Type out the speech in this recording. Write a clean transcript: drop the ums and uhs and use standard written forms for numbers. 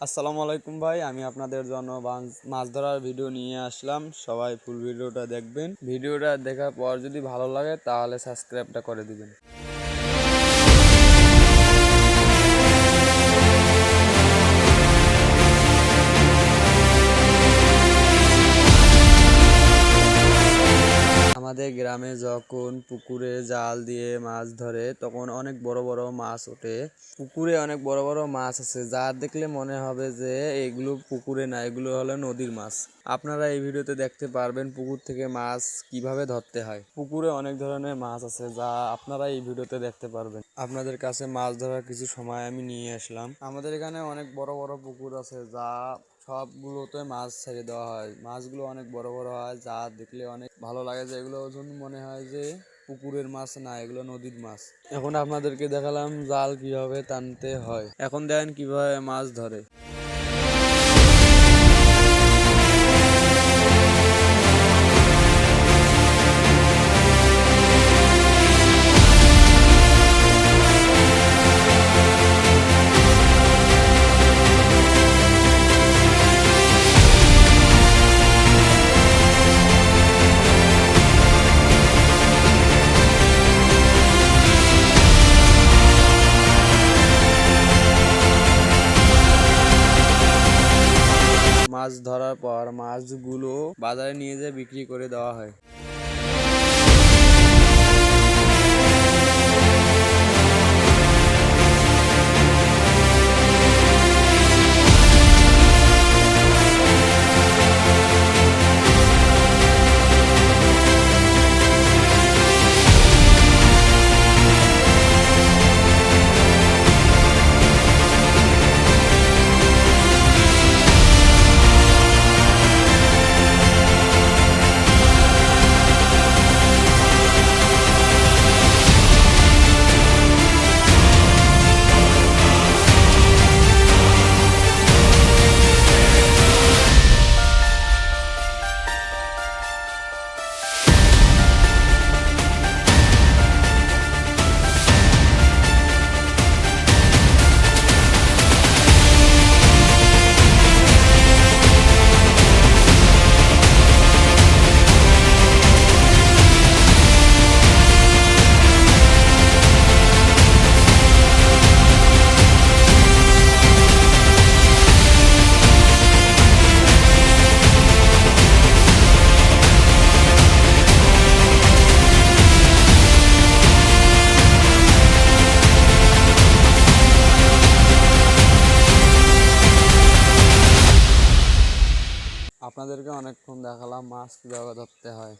আসসালামু আলাইকুম ভাই, আমি আপনাদের জন্য মাছ ধরার ভিডিও নিয়ে আসলাম। সবাই ফুল ভিডিওটা দেখবেন। ভিডিওটা দেখার পর যদি ভালো লাগে তাহলে সাবস্ক্রাইবটা করে দিবেন। আমাদের গ্রামে যখন পুকুরে জাল দিয়ে মাছ ধরে তখন অনেক বড় বড় মাছ ওঠে। পুকুরে অনেক বড় বড় মাছ আছে, যা দেখলে মনে হবে যে এগুলো পুকুরে না, এগুলো হলো নদীর মাছ। আপনারা এই ভিডিওতে দেখতে পারবেন পুকুর থেকে মাছ কিভাবে ধরতে হয়। পুকুরে অনেক ধরনের মাছ আছে যা আপনারা এই ভিডিওতে দেখতে পারবেন। আপনাদের কাছে মাছ ধরার কিছু সময় আমি নিয়ে আসলাম। আমাদের এখানে অনেক বড় বড় পুকুর আছে, যা সবগুলোতে মাছ ছেড়ে দেওয়া হয়। মাছগুলো অনেক বড় বড় হয়, যা দেখলে অনেক ভালো লাগে, যে এগুলো জন্য মনে হয় যে পুকুরের মাছ না, এগুলো নদীর মাছ। এখন আপনাদেরকে দেখালাম জাল কিভাবে টানতে হয়। এখন দেখেন কিভাবে মাছ ধরে। মাছ ধরার পর মাছগুলো বাজারে নিয়ে যেয়ে বিক্রি করে দেওয়া হয়। আপনাদেরকে অনেকক্ষণ দেখালাম মাছ কিভাবে ধরতে হয়।